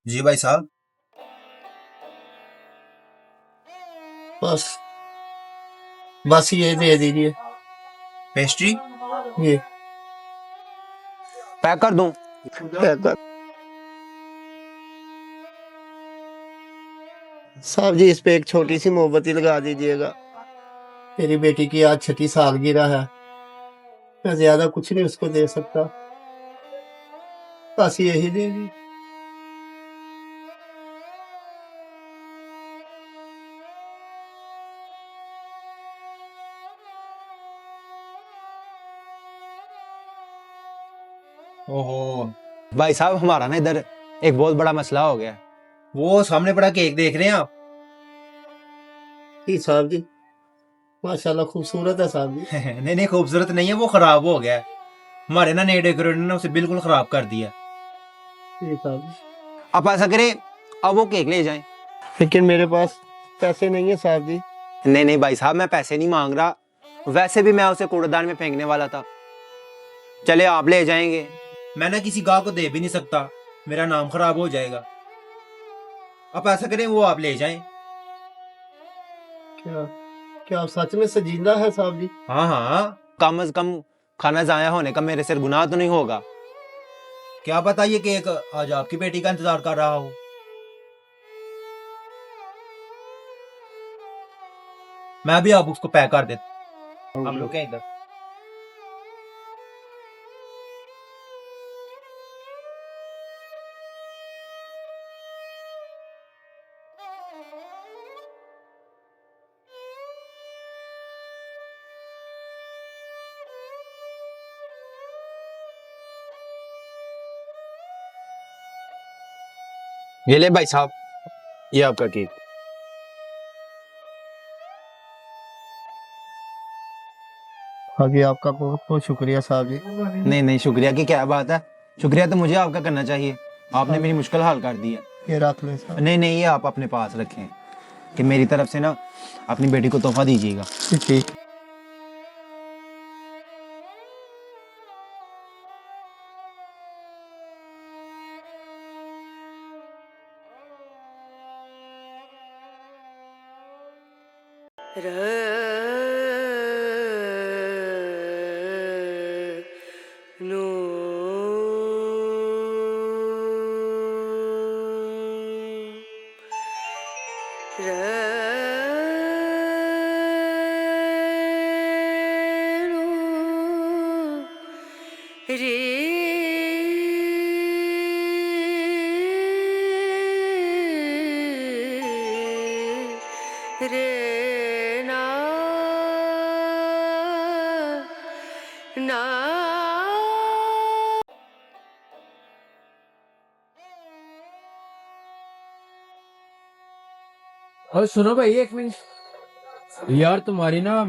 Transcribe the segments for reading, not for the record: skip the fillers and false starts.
जी भाई साहब। बस बस ये दे दीजिए। पेस्ट्री ये पैक कर दूं? पैक कर। साहब जी, इस पे एक छोटी सी मोमबत्ती लगा दीजिएगा। मेरी बेटी की आज 6ठी सालगिरह है। मैं ज्यादा कुछ नहीं उसको दे सकता, बस यही दे दी। ओहो, भाई साहब हमारा ना इधर एक बहुत बड़ा मसला हो गया। वो सामने पड़ा केक देख रहे हैं आप? जी साहब जी, माशाल्लाह खूबसूरत है साहब जी। नहीं नहीं, खूबसूरत नहीं है, वो खराब हो गया है। हमारे ना नए डेकोरेटर ने उसे बिल्कुल खराब कर दिया। जी साहब जी, आप ऐसा करें, अब वो केक ले जाएं। लेकिन मेरे पास पैसे नहीं है साहब जी। नहीं नहीं भाई साहब, मैं पैसे नहीं मांग रहा, वैसे भी मैं उसे कूड़ेदान में फेंकने वाला था। चले आप ले जाएंगे। मैं ना किसी गांव को दे भी नहीं सकता, मेरा नाम खराब हो जाएगा। आप ऐसा करें, वो आप ले जाएं। क्या क्या आप सच में सजीदा है साहब जी? हाँ हाँ, कम से कम खाना जाया होने का मेरे सिर गुनाह तो नहीं होगा। क्या पता ये केक आज आपकी बेटी का इंतजार कर रहा हो। मैं भी आप उसको पैक कर देता। हम लोग क्या इधर। ये ले भाई साहब, ये आपका केक। हाँ जी, आपका बहुत बहुत शुक्रिया साहब जी। नहीं नहीं, शुक्रिया की क्या बात है, शुक्रिया तो मुझे आपका करना चाहिए। आपने मेरी मुश्किल हल कर दी है। ये रख लें साहब। नहीं नहीं, ये आप अपने पास रखें कि मेरी तरफ से ना अपनी बेटी को तोहफा दीजिएगा। ठीक। और सुनो भाई, एक मिनट यार, तुम्हारी ना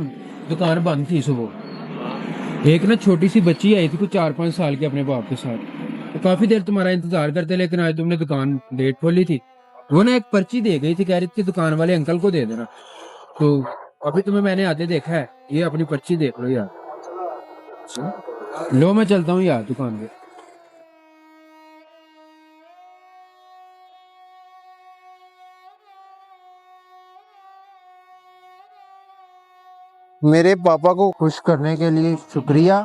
दुकान बंद थी सुबह। एक ना छोटी सी बच्ची आई थी कुछ 4-5 साल की अपने बाप के साथ, तो काफी देर तुम्हारा इंतजार करते, लेकिन आज तुमने दुकान लेट खोली थी। वो ना एक पर्ची दे गई थी, कह रही थी दुकान वाले अंकल को दे देना। तो अभी तुम्हें मैंने आते देखा है, ये अपनी पर्ची देख लो यार। लो मैं चलता हूँ यार दुकान पे। मेरे पापा को खुश करने के लिए शुक्रिया।